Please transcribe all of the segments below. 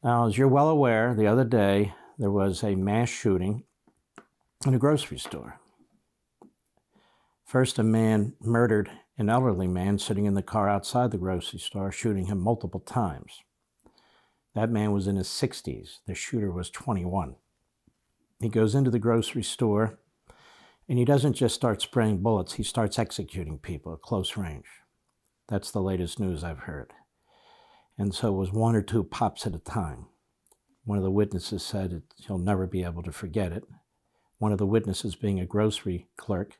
Now, as you're well aware, the other day there was a mass shooting in a grocery store. First, a man murdered an elderly man sitting in the car outside the grocery store, shooting him multiple times. That man was in his 60s. The shooter was 21. He goes into the grocery store, and he doesn't just start spraying bullets, he starts executing people at close range. That's the latest news I've heard. And so it was 1 or 2 pops at a time. One of the witnesses said he'll never be able to forget it. One of the witnesses being a grocery clerk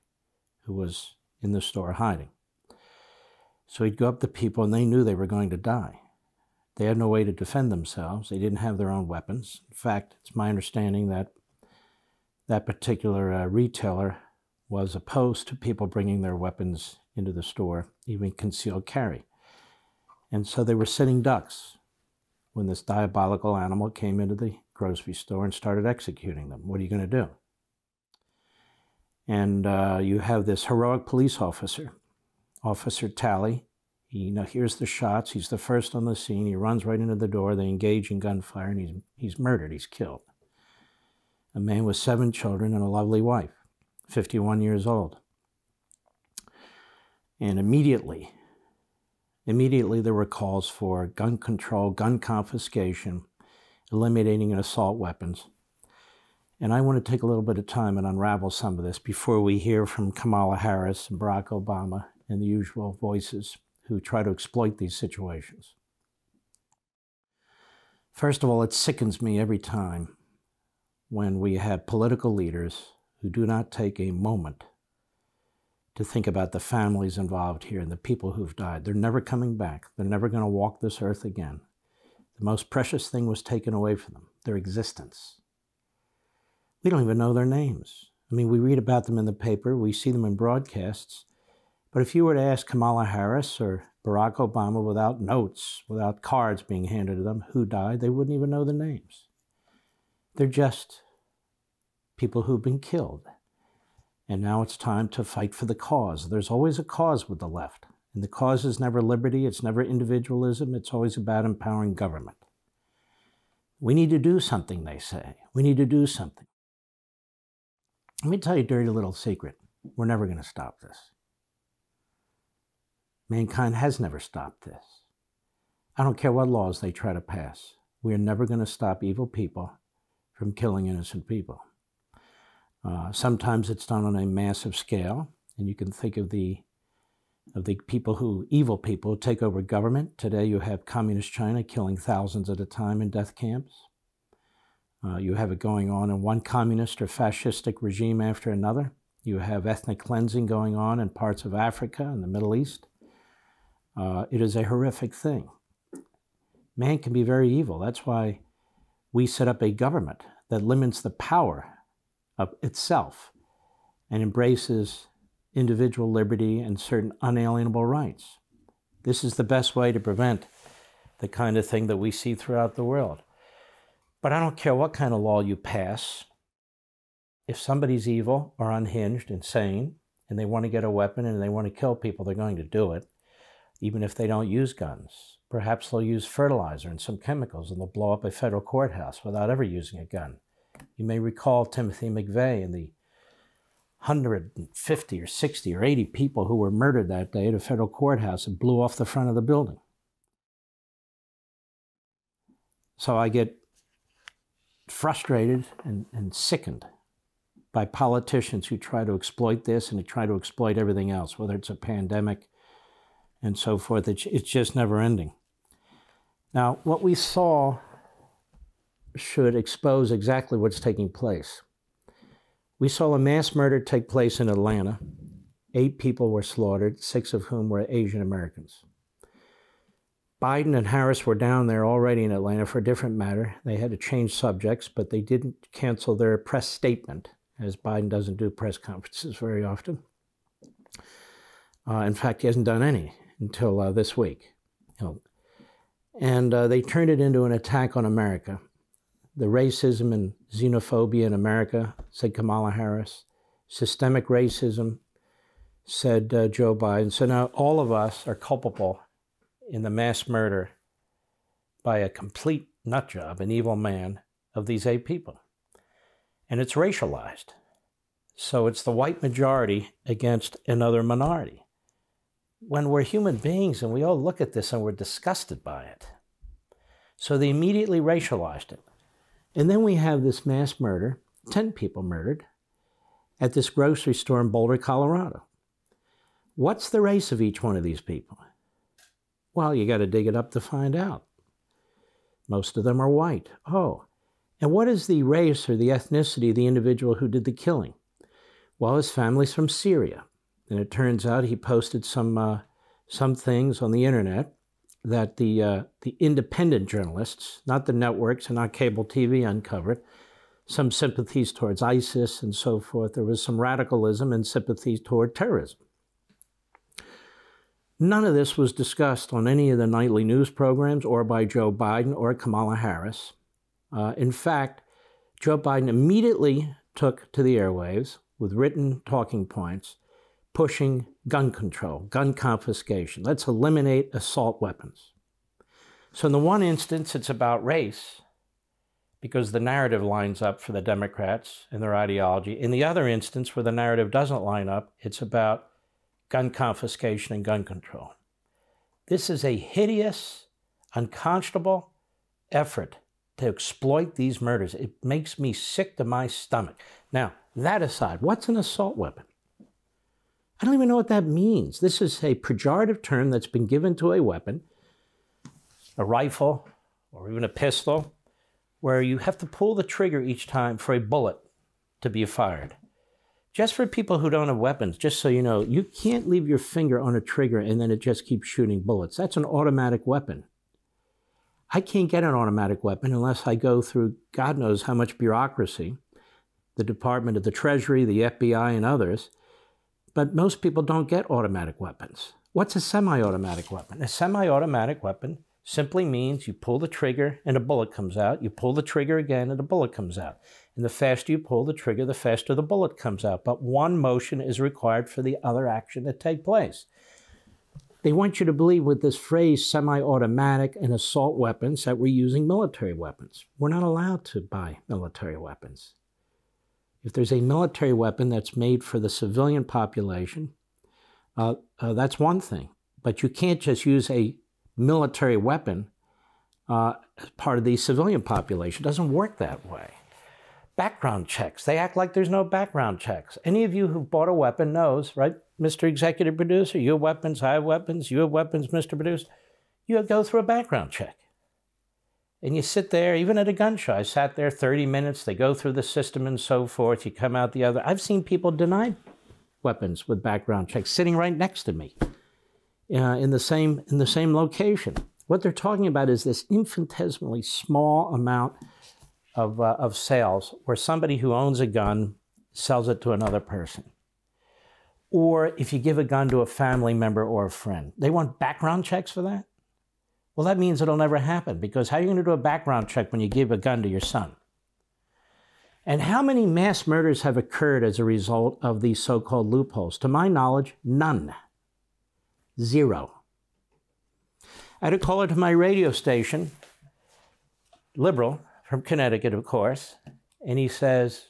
who was in the store hiding. So he'd go up to people, and they knew they were going to die. They had no way to defend themselves. They didn't have their own weapons. In fact, it's my understanding that that particular retailer was opposed to people bringing their weapons into the store, even concealed carry. And so they were sitting ducks when this diabolical animal came into the grocery store and started executing them. What are you going to do? And you have this heroic police officer, Officer Talley. He hears the shots. He's the first on the scene. He runs right into the door. They engage in gunfire, and he's murdered. He's killed. A man with 7 children and a lovely wife, 51 years old. And immediately there were calls for gun control, gun confiscation, eliminating assault weapons. And I want to take a little bit of time and unravel some of this before we hear from Kamala Harris and Barack Obama and the usual voices who try to exploit these situations. First of all, it sickens me every time when we have political leaders who do not take a moment to think about the families involved here and the people who've died. They're never coming back. They're never going to walk this earth again. The most precious thing was taken away from them, their existence. We don't even know their names. I mean, we read about them in the paper, we see them in broadcasts, but if you were to ask Kamala Harris or Barack Obama without notes, without cards being handed to them, who died, they wouldn't even know the names. They're just people who've been killed. And now it's time to fight for the cause. There's always a cause with the left. And the cause is never liberty, it's never individualism, it's always about empowering government. We need to do something, they say. We need to do something. Let me tell you a dirty little secret. We're never going to stop this. Mankind has never stopped this. I don't care what laws they try to pass. We are never going to stop evil people from killing innocent people. Sometimes it's done on a massive scale, and you can think of the people evil people who take over government. Today you have communist China killing thousands at a time in death camps. You have it going on in one communist or fascistic regime after another. You have ethnic cleansing going on in parts of Africa and the Middle East. It is a horrific thing. Man can be very evil. That's why we set up a government that limits the power of itself and embraces individual liberty and certain unalienable rights. This is the best way to prevent the kind of thing that we see throughout the world. But I don't care what kind of law you pass. If somebody's evil or unhinged, insane, and they want to get a weapon and they want to kill people, they're going to do it, even if they don't use guns. Perhaps they'll use fertilizer and some chemicals, and they'll blow up a federal courthouse without ever using a gun. You may recall Timothy McVeigh and the 150 or 60 or 80 people who were murdered that day at a federal courthouse and blew off the front of the building. So I get frustrated and sickened by politicians who try to exploit this and who try to exploit everything else, whether it's a pandemic and so forth. It's just never ending. Now, what we saw should expose exactly what's taking place. We saw a mass murder take place in Atlanta. 8 people were slaughtered, 6 of whom were Asian Americans. Biden and Harris were down there already in Atlanta for a different matter. They had to change subjects, but they didn't cancel their press statement, as Biden doesn't do press conferences very often. In fact, he hasn't done any until this week. And they turned it into an attack on America. The racism and xenophobia in America, said Kamala Harris. Systemic racism, said Joe Biden. So now all of us are culpable in the mass murder by a complete nut job, an evil man of these 8 people. And it's racialized. So it's the white majority against another minority. When we're human beings and we all look at this and we're disgusted by it. So they immediately racialized it. And then we have this mass murder, 10 people murdered, at this grocery store in Boulder, Colorado. What's the race of each one of these people? Well, you got to dig it up to find out. Most of them are white. Oh, and what is the race or the ethnicity of the individual who did the killing? Well, his family's from Syria. And it turns out he posted some things on the internet that the independent journalists, not the networks and not cable TV, uncovered. Some sympathies towards ISIS and so forth. There was some radicalism and sympathies toward terrorism. None of this was discussed on any of the nightly news programs or by Joe Biden or Kamala Harris. In fact, Joe Biden immediately took to the airwaves with written talking points, pushing gun control, gun confiscation. Let's eliminate assault weapons. So in the one instance, it's about race, because the narrative lines up for the Democrats and their ideology. In the other instance, where the narrative doesn't line up, it's about gun confiscation and gun control. This is a hideous, unconscionable effort to exploit these murders. It makes me sick to my stomach. Now, that aside, what's an assault weapon? I don't even know what that means. This is a pejorative term that's been given to a weapon, a rifle, or even a pistol, where you have to pull the trigger each time for a bullet to be fired. Just for people who don't have weapons, just so you know, you can't leave your finger on a trigger and then it just keeps shooting bullets. That's an automatic weapon. I can't get an automatic weapon unless I go through God knows how much bureaucracy, the Department of the Treasury, the FBI, and others. But most people don't get automatic weapons. What's a semi-automatic weapon? A semi-automatic weapon simply means you pull the trigger and a bullet comes out. You pull the trigger again and a bullet comes out. And the faster you pull the trigger, the faster the bullet comes out. But one motion is required for the other action to take place. They want you to believe with this phrase, semi-automatic and assault weapons, that we're using military weapons. We're not allowed to buy military weapons. If there's a military weapon that's made for the civilian population, that's one thing. But you can't just use a military weapon as part of the civilian population. It doesn't work that way. Background checks. They act like there's no background checks. Any of you who've bought a weapon knows, right, Mr. Executive Producer? You have weapons, I have weapons, you have weapons, Mr. Producer. You go through a background check. And you sit there, even at a gun show. I sat there 30 minutes. They go through the system and so forth. You come out the other. I've seen people denied weapons with background checks sitting right next to me in the same location. What they're talking about is this infinitesimally small amount of sales where somebody who owns a gun sells it to another person. Or if you give a gun to a family member or a friend. They want background checks for that? Well, that means it'll never happen, because how are you going to do a background check when you give a gun to your son? And how many mass murders have occurred as a result of these so-called loopholes? To my knowledge, none. 0. I had a caller to my radio station, liberal, from Connecticut, of course, and he says,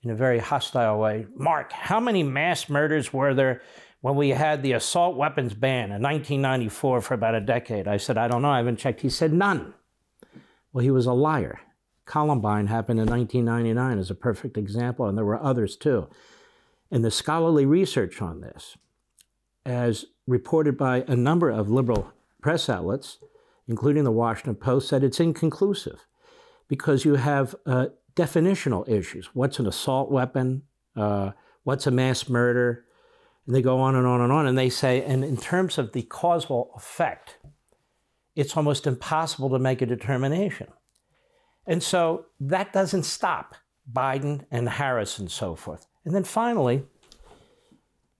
in a very hostile way, Mark, how many mass murders were there when we had the assault weapons ban in 1994 for about a decade? I said, I don't know, I haven't checked. He said, none. Well, he was a liar. Columbine happened in 1999 as a perfect example, and there were others too. And the scholarly research on this, as reported by a number of liberal press outlets, including the Washington Post, said it's inconclusive because you have definitional issues. What's an assault weapon? What's a mass murder? And they go on and on and on. And they say, and in terms of the causal effect, it's almost impossible to make a determination. And so that doesn't stop Biden and Harris and so forth. And then finally,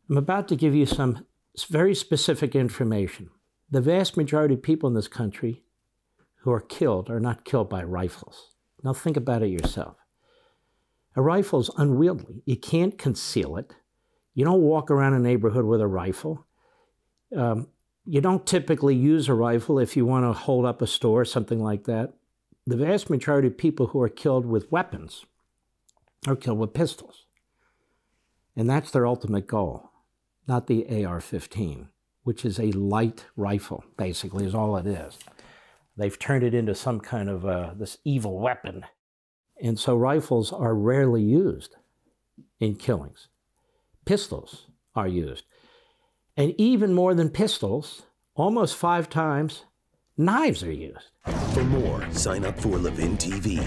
I'm about to give you some very specific information. The vast majority of people in this country who are killed are not killed by rifles. Now think about it yourself. A rifle is unwieldy. You can't conceal it. You don't walk around a neighborhood with a rifle. You don't typically use a rifle if you want to hold up a store or something like that. the vast majority of people who are killed with weapons are killed with pistols. And that's their ultimate goal, not the AR-15, which is a light rifle, basically, is all it is. They've turned it into some kind of this evil weapon. And so rifles are rarely used in killings. Pistols are used. And even more than pistols, almost 5 times, knives are used. For more, sign up for Levin TV.